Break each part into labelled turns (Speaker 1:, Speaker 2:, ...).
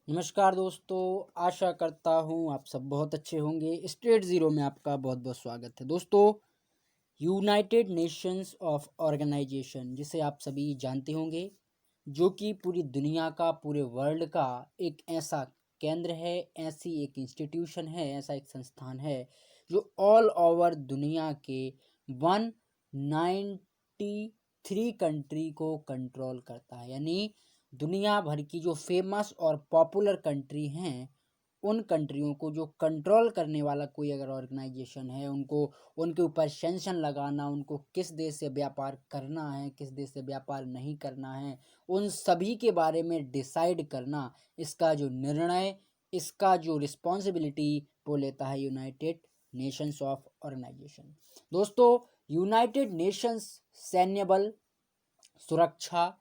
Speaker 1: नमस्कार दोस्तों, आशा करता हूँ आप सब बहुत अच्छे होंगे। स्ट्रेट ज़ीरो में आपका बहुत बहुत स्वागत है। दोस्तों, यूनाइटेड नेशंस ऑफ ऑर्गेनाइजेशन, जिसे आप सभी जानते होंगे, जो कि पूरी दुनिया का, पूरे वर्ल्ड का एक ऐसा केंद्र है, ऐसी एक इंस्टीट्यूशन है, ऐसा एक संस्थान है जो ऑल ओवर दुनिया के 193 कंट्री को कंट्रोल करता है। यानी दुनिया भर की जो फेमस और पॉपुलर कंट्री हैं, उन कंट्रियों को जो कंट्रोल करने वाला कोई अगर ऑर्गेनाइजेशन है, उनको उनके ऊपर सैंक्शन लगाना, उनको किस देश से व्यापार करना है, किस देश से व्यापार नहीं करना है, उन सभी के बारे में डिसाइड करना, इसका जो निर्णय, इसका जो रिस्पॉन्सिबिलिटी, वो लेता है यूनाइटेड नेशंस ऑफ ऑर्गेनाइजेशन। दोस्तों, यूनाइटेड नेशंस सैन्य बल, सुरक्षा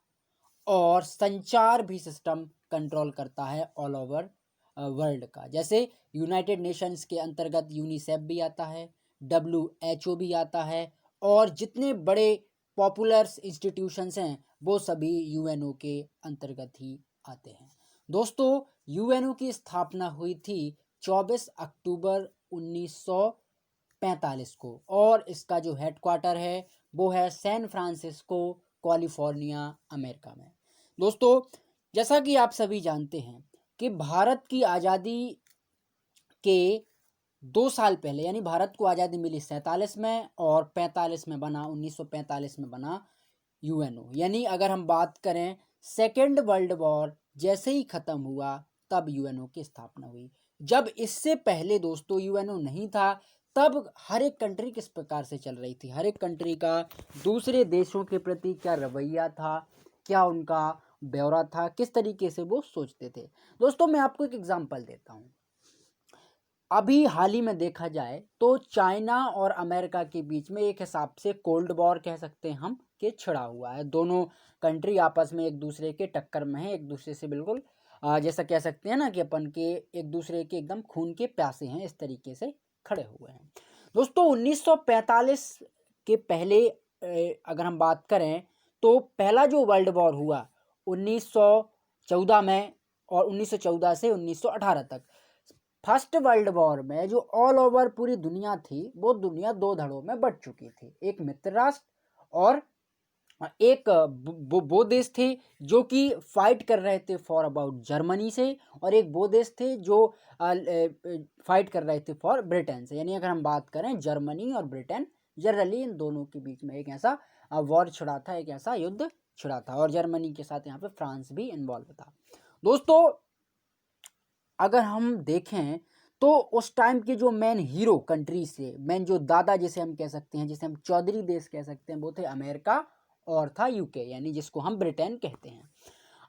Speaker 1: और संचार भी सिस्टम कंट्रोल करता है ऑल ओवर वर्ल्ड का। जैसे यूनाइटेड नेशंस के अंतर्गत यूनिसेफ भी आता है, WHO भी आता है, और जितने बड़े पॉपुलर इंस्टीट्यूशंस हैं वो सभी यूएनओ के अंतर्गत ही आते हैं। दोस्तों, यूएनओ की स्थापना हुई थी 24 अक्टूबर 1945 को, और इसका जो हेडक्वार्टर है वो है सैन फ्रांसिस्को, कैलिफोर्निया, अमेरिका में। दोस्तों, जैसा कि आप सभी जानते हैं कि भारत की आज़ादी के 2 साल पहले, यानी भारत को आज़ादी मिली 47 में और 45 में बना, 1945 में बना यूएनओ। यानी अगर हम बात करें, सेकेंड वर्ल्ड वॉर जैसे ही ख़त्म हुआ तब यूएनओ की स्थापना हुई। जब इससे पहले दोस्तों यूएनओ नहीं था, तब हर एक कंट्री किस प्रकार से चल रही थी, हर एक कंट्री का दूसरे देशों के प्रति क्या रवैया था, क्या उनका ब्यौरा था, किस तरीके से वो सोचते थे। दोस्तों, मैं आपको एक एग्जांपल देता हूँ। अभी हाल ही में देखा जाए तो चाइना और अमेरिका के बीच में एक हिसाब से कोल्ड वॉर कह सकते हैं हम, कि छिड़ा हुआ है। दोनों कंट्री आपस में एक दूसरे के टक्कर में है, एक दूसरे से बिल्कुल जैसा कह सकते हैं ना कि अपन के एक दूसरे के एकदम खून के प्यासे हैं, इस तरीके से खड़े हुए हैं। दोस्तों, 1945 के पहले अगर हम बात करें तो पहला जो वर्ल्ड वॉर हुआ 1914 में, और 1914 से 1918 तक। फर्स्ट वर्ल्ड वॉर में जो ऑल ओवर पूरी दुनिया थी, वो दुनिया दो धड़ों में बट चुकी थी। एक मित्र राष्ट्र और एक वो देश थे जो कि फाइट कर रहे थे फॉर अबाउट जर्मनी से, और एक वो देश थे जो फाइट कर रहे थे फॉर ब्रिटेन से। यानी अगर हम बात करें, जर्मनी और ब्रिटेन, जनरली इन दोनों के बीच में एक ऐसा वॉर छिड़ा था, एक ऐसा युद्ध छिड़ा था, और जर्मनी के साथ यहाँ पे फ्रांस भी इन्वॉल्व था। दोस्तों, अगर हम देखें तो उस टाइम के जो मेन हीरो कंट्री से, मेन जो दादा जिसे हम कह सकते हैं, जिसे हम चौधरी देश कह सकते हैं, वो थे अमेरिका और था यूके, यानी जिसको हम ब्रिटेन कहते हैं।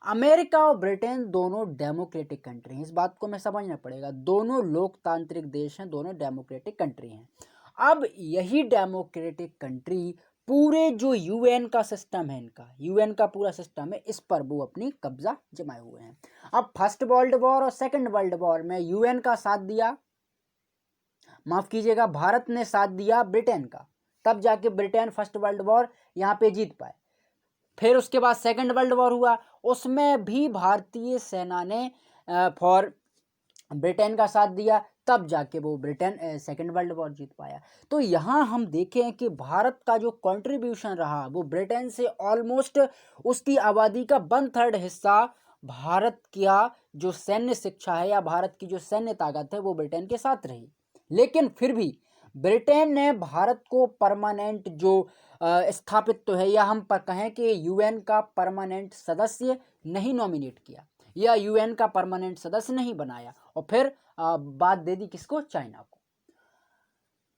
Speaker 1: अमेरिका और ब्रिटेन दोनों डेमोक्रेटिक कंट्री हैं, इस बात को हमें समझना पड़ेगा। दोनों लोकतांत्रिक देश हैं, दोनों डेमोक्रेटिक कंट्री हैं। अब यही डेमोक्रेटिक कंट्री पूरे जो यूएन का सिस्टम है, इनका यूएन का पूरा सिस्टम है, इस पर वो अपनी कब्जा जमाए हुए हैं। अब फर्स्ट वर्ल्ड वॉर और सेकंड वर्ल्ड वॉर में यूएन का साथ दिया, माफ कीजिएगा, भारत ने साथ दिया ब्रिटेन का, तब जाके ब्रिटेन फर्स्ट वर्ल्ड वॉर यहाँ पे जीत पाए। फिर उसके बाद सेकंड वर्ल्ड वॉर हुआ, उसमें भी भारतीय सेना ने फॉर ब्रिटेन का साथ दिया, तब जाके वो ब्रिटेन सेकेंड वर्ल्ड वॉर जीत पाया। तो यहाँ हम देखें कि भारत का जो कंट्रीब्यूशन रहा वो ब्रिटेन से ऑलमोस्ट उसकी आबादी का 1/3 हिस्सा भारत का जो सैन्य शिक्षा है या भारत की जो सैन्य ताकत है वो ब्रिटेन के साथ रही। लेकिन फिर भी ब्रिटेन ने भारत को परमानेंट जो स्थापित तो है, या हम पर कहें कि यूएन का परमानेंट सदस्य नहीं नॉमिनेट किया, या यूएन का परमानेंट सदस्य नहीं बनाया, और फिर बात दे दी किसको, चाइना को।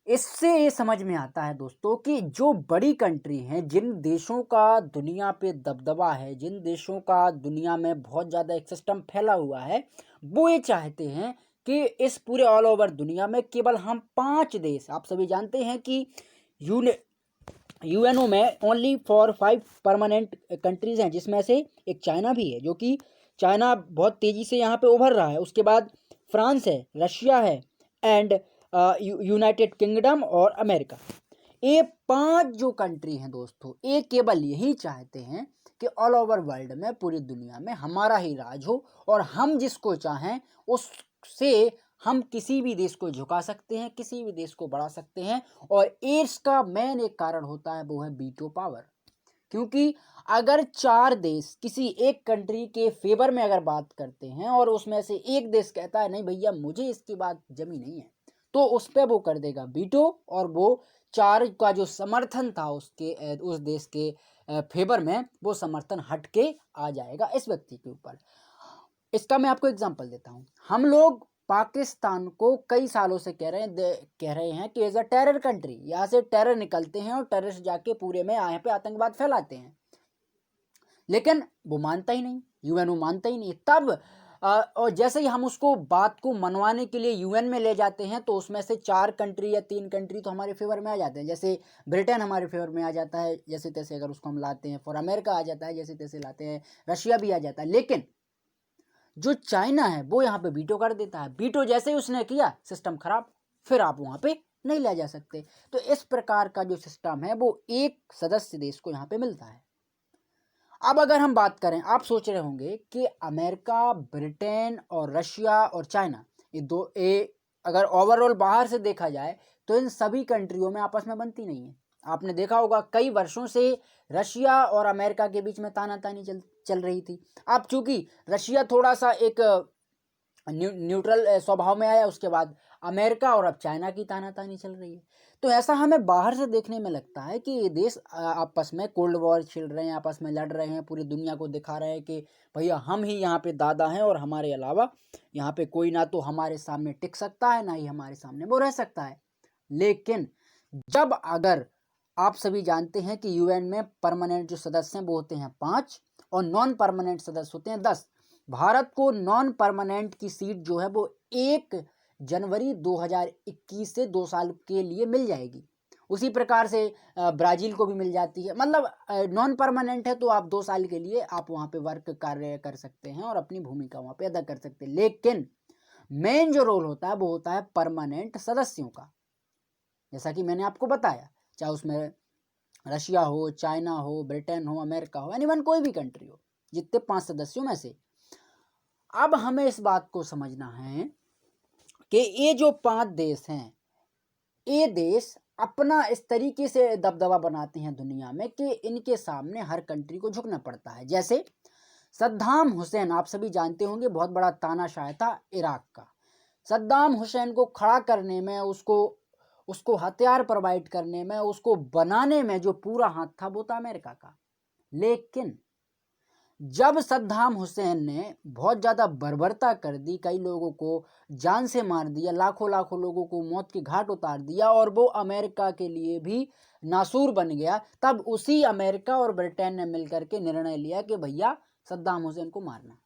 Speaker 1: इससे ये समझ में आता है दोस्तों कि जो बड़ी कंट्री हैं, जिन देशों का दुनिया पे दबदबा है, जिन देशों का दुनिया में बहुत ज़्यादा एक सिस्टम फैला हुआ है, वो ये चाहते हैं कि इस पूरे ऑल ओवर दुनिया में केवल हम 5 देश, आप सभी जानते हैं कि यूएनओ में ओनली फॉर 5 परमानेंट कंट्रीज हैं, जिसमें से एक चाइना भी है, जो कि चाइना बहुत तेज़ी से यहाँ पे उभर रहा है। उसके बाद फ्रांस है, रशिया है, एंड यूनाइटेड किंगडम और अमेरिका। ये 5 जो कंट्री हैं दोस्तों, ये केवल यही चाहते हैं कि ऑल ओवर वर्ल्ड में, पूरी दुनिया में हमारा ही राज हो और हम जिसको चाहें उससे हम किसी भी देश को झुका सकते हैं, किसी भी देश को बढ़ा सकते हैं। और इसका मेन एक कारण होता है, वो है वीटो पावर। क्योंकि अगर 4 देश किसी एक कंट्री के फेवर में अगर बात करते हैं और उसमें से एक देश कहता है नहीं भैया मुझे इसकी बात जमी नहीं है, तो उस पर वो कर देगा वीटो और वो 4 का जो समर्थन था उसके उस देश के फेवर में, वो समर्थन हट के आ जाएगा इस व्यक्ति के ऊपर। इसका मैं आपको एग्जांपल देता हूँ। हम लोग पाकिस्तान को कई सालों से कह रहे हैं कि एज अ टेरर कंट्री, यहाँ से टेरर निकलते हैं और टेररिस्ट जाके पूरे में यहाँ पे आतंकवाद फैलाते हैं, लेकिन वो मानता ही नहीं, यूएन वो मानता ही नहीं। तब और जैसे ही हम उसको बात को मनवाने के लिए यूएन में ले जाते हैं, तो उसमें से 4 कंट्री या 3 कंट्री तो हमारे फेवर में आ जाते हैं। जैसे ब्रिटेन हमारे फेवर में आ जाता है जैसे तैसे, अगर उसको हम लाते हैं। फॉर अमेरिका आ जाता है जैसे तैसे लाते हैं। रशिया भी आ जाता है। लेकिन जो चाइना है वो यहाँ पे वीटो कर देता है। वीटो जैसे ही उसने किया, सिस्टम खराब, फिर आप वहाँ पे नहीं ले जा सकते। तो इस प्रकार का जो सिस्टम है वो एक सदस्य देश को यहाँ पे मिलता है। अब अगर हम बात करें, आप सोच रहे होंगे कि अमेरिका, ब्रिटेन और रशिया और चाइना, ये अगर ओवरऑल बाहर से देखा जाए तो इन सभी कंट्रियों में आपस में बनती नहीं है। आपने देखा होगा कई वर्षों से रशिया और अमेरिका के बीच में तानातानी चल रही थी। अब चूंकि रशिया थोड़ा सा एक न्यूट्रल स्वभाव में आया, उसके बाद अमेरिका और अब चाइना की तानातानी चल रही है। तो ऐसा हमें बाहर से देखने में लगता है कि ये देश आपस में कोल्ड वॉर छिड़ रहे हैं, आपस में लड़ रहे हैं, पूरी दुनिया को दिखा रहे हैं कि भैया हम ही यहाँ पे दादा हैं और हमारे अलावा यहाँ पे कोई ना तो हमारे सामने टिक सकता है, ना ही हमारे सामने वो रह सकता है। लेकिन जब अगर आप सभी जानते हैं कि यूएन में परमानेंट जो सदस्य हैं वो होते हैं 5 और नॉन परमानेंट सदस्य होते हैं 10। भारत को नॉन परमानेंट की सीट जो है वो 1 जनवरी 2021 से 2 साल के लिए मिल जाएगी। उसी प्रकार से ब्राज़ील को भी मिल जाती है। मतलब नॉन परमानेंट है तो आप 2 साल के लिए आप वहाँ पे वर्क कार्य कर सकते हैं और अपनी भूमिका वहाँ पे अदा कर सकते हैं। लेकिन मेन जो रोल होता है वो होता है परमानेंट सदस्यों का। जैसा कि मैंने आपको बताया, चाहे उसमें रशिया हो, चाइना हो, ब्रिटेन हो, अमेरिका हो, एनीवन कोई भी कंट्री हो, जितने 5 सदस्यों में से। अब हमें इस बात को समझना है कि ये जो 5 देश हैं, ये देश अपना इस तरीके से दबदबा बनाते हैं दुनिया में कि इनके सामने हर कंट्री को झुकना पड़ता है। जैसे सद्दाम हुसैन, आप सभी जानते होंगे, बहुत बड़ा तानाशाह था इराक का। सद्दाम हुसैन को खड़ा करने में, उसको हथियार प्रोवाइड करने में, उसको बनाने में जो पूरा हाथ था वो था अमेरिका का। लेकिन जब सद्दाम हुसैन ने बहुत ज़्यादा बर्बरता कर दी, कई लोगों को जान से मार दिया, लाखों लाखों लोगों को मौत के घाट उतार दिया और वो अमेरिका के लिए भी नासूर बन गया, तब उसी अमेरिका और ब्रिटेन ने मिलकर के निर्णय लिया कि भैया सद्दाम हुसैन को मारना।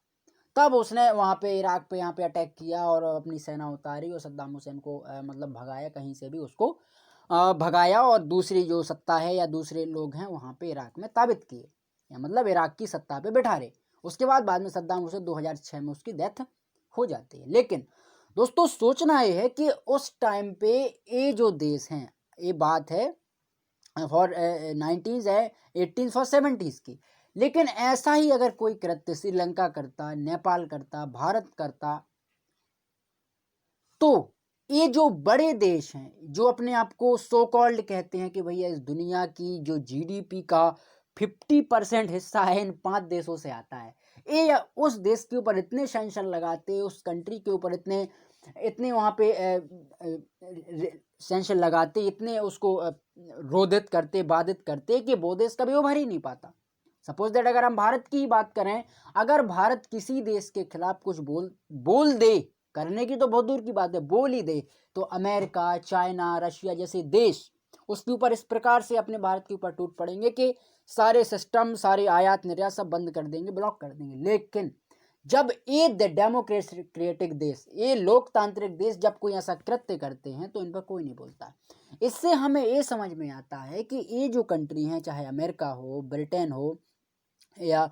Speaker 1: तब उसने वहाँ पे इराक पे यहाँ पे अटैक किया और अपनी सेना उतारी और सद्दाम हुसैन को मतलब भगाया, कहीं से भी उसको भगाया और दूसरी जो सत्ता है या दूसरे लोग हैं वहाँ पे इराक में ताबित किए, या मतलब इराक की सत्ता पे बैठा रहे। उसके बाद में सद्दाम हुसैन 2006 में उसकी डेथ हो जाती है। लेकिन दोस्तों सोचना ये है कि उस टाइम पे ये जो देश हैं, ये बात है फॉर 90s है, 80s और 70s की। लेकिन ऐसा ही अगर कोई कृत्य श्रीलंका करता, नेपाल करता, भारत करता, तो ये जो बड़े देश हैं जो अपने आप को सो कॉल्ड कहते हैं कि भैया इस दुनिया की जो जीडीपी का 50% हिस्सा है इन 5 देशों से आता है, ये उस देश के ऊपर इतने सैंक्शन लगाते, उस कंट्री के ऊपर इतने वहाँ पे सैंक्शन लगाते, इतने उसको रोधित करते, बाधित करते कि वो देश कभी उभर ही नहीं पाता। सपोज दैट अगर हम भारत की ही बात करें, अगर भारत किसी देश के खिलाफ कुछ बोल दे, करने की तो बहुत दूर की बात है, बोल ही दे, तो अमेरिका, चाइना, रशिया जैसे देश उसके ऊपर इस प्रकार से अपने भारत के ऊपर टूट पड़ेंगे कि सारे सिस्टम, सारे आयात निर्यात सब बंद कर देंगे, ब्लॉक कर देंगे। लेकिन जब ये डेमोक्रेटिक देश, ये लोकतांत्रिक देश जब कोई ऐसा कृत्य करते हैं तो इन पर कोई नहीं बोलता। इससे हमें ये समझ में आता है कि ये जो कंट्री हैं, चाहे अमेरिका हो, ब्रिटेन हो या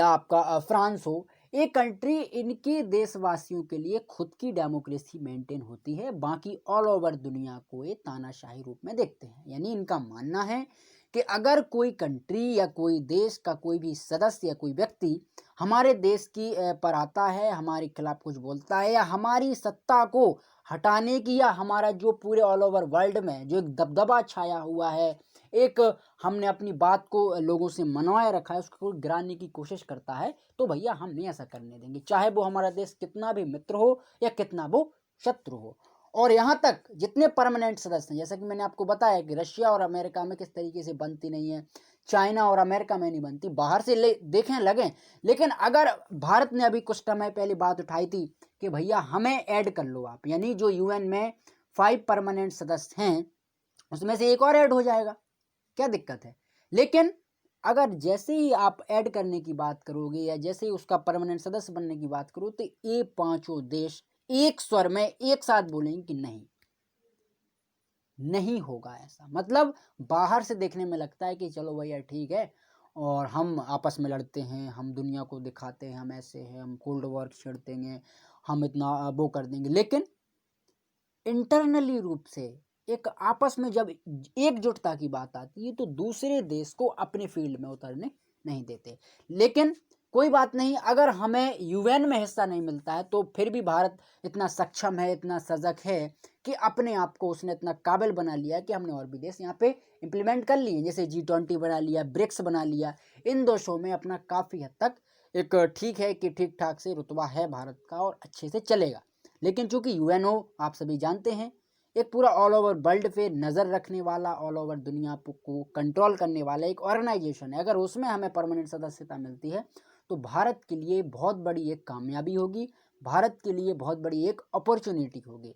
Speaker 1: आपका फ्रांस हो, ये कंट्री इनके देशवासियों के लिए खुद की डेमोक्रेसी मेंटेन होती है, बाकी ऑल ओवर दुनिया को ये तानाशाही रूप में देखते हैं। यानी इनका मानना है कि अगर कोई कंट्री या कोई देश का कोई भी सदस्य या कोई व्यक्ति हमारे देश की पर आता है, हमारे खिलाफ कुछ बोलता है या हमारी सत्ता को हटाने की या हमारा जो पूरे ऑल ओवर वर्ल्ड में जो एक दबदबा छाया हुआ है, एक हमने अपनी बात को लोगों से मनवाए रखा है, उसको गिराने की कोशिश करता है, तो भैया हम नहीं ऐसा करने देंगे, चाहे वो हमारा देश कितना भी मित्र हो या कितना वो शत्रु हो। और यहाँ तक जितने परमानेंट सदस्य हैं, जैसा कि मैंने आपको बताया कि रशिया और अमेरिका में किस तरीके से बनती नहीं है, चाइना और अमेरिका में नहीं बनती, बाहर से ले देखें लगें। लेकिन अगर भारत ने अभी कुछ समय पहले बात उठाई थी कि भैया हमें ऐड कर लो आप, यानी जो यूएन में 5 परमानेंट सदस्य हैं उसमें से एक और ऐड हो जाएगा, क्या दिक्कत है। लेकिन अगर जैसे ही आप ऐड करने की बात करोगे या जैसे ही उसका परमानेंट सदस्य बनने की बात करो, तो ये पांचों देश एक स्वर में एक साथ बोलेंगे कि नहीं, नहीं होगा ऐसा। मतलब बाहर से देखने में लगता है कि चलो भैया ठीक है, और हम आपस में लड़ते हैं, हम दुनिया को दिखाते हैं हम ऐसे हैं, हम कोल्ड वॉर छेड़ देंगे, हम इतना वो कर देंगे। लेकिन इंटरनली रूप से एक आपस में जब एकजुटता की बात आती है तो दूसरे देश को अपने फील्ड में उतरने नहीं देते। लेकिन कोई बात नहीं, अगर हमें यूएन में हिस्सा नहीं मिलता है तो फिर भी भारत इतना सक्षम है, इतना सजग है कि अपने आप को उसने इतना काबिल बना लिया कि हमने और भी देश यहाँ पे इम्प्लीमेंट कर लिए, जैसे G20 बना लिया, ब्रिक्स बना लिया। इन देशों में अपना काफ़ी हद तक एक ठीक है कि ठीक ठाक से रुतबा है भारत का और अच्छे से चलेगा। लेकिन चूंकि यूएनओ आप सभी जानते हैं एक पूरा ऑल ओवर वर्ल्ड पे नज़र रखने वाला, ऑल ओवर दुनिया को कंट्रोल करने वाला एक ऑर्गेनाइजेशन है, अगर उसमें हमें परमानेंट सदस्यता मिलती है तो भारत के लिए बहुत बड़ी एक कामयाबी होगी, भारत के लिए बहुत बड़ी एक अपॉर्चुनिटी होगी।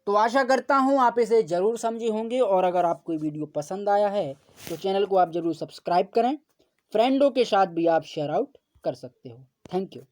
Speaker 1: तो आशा करता हूँ आप इसे ज़रूर समझे होंगे, और अगर आपको वीडियो पसंद आया है तो चैनल को आप ज़रूर सब्सक्राइब करें, फ्रेंडों के साथ भी आप शेयर आउट कर सकते हो। Thank you.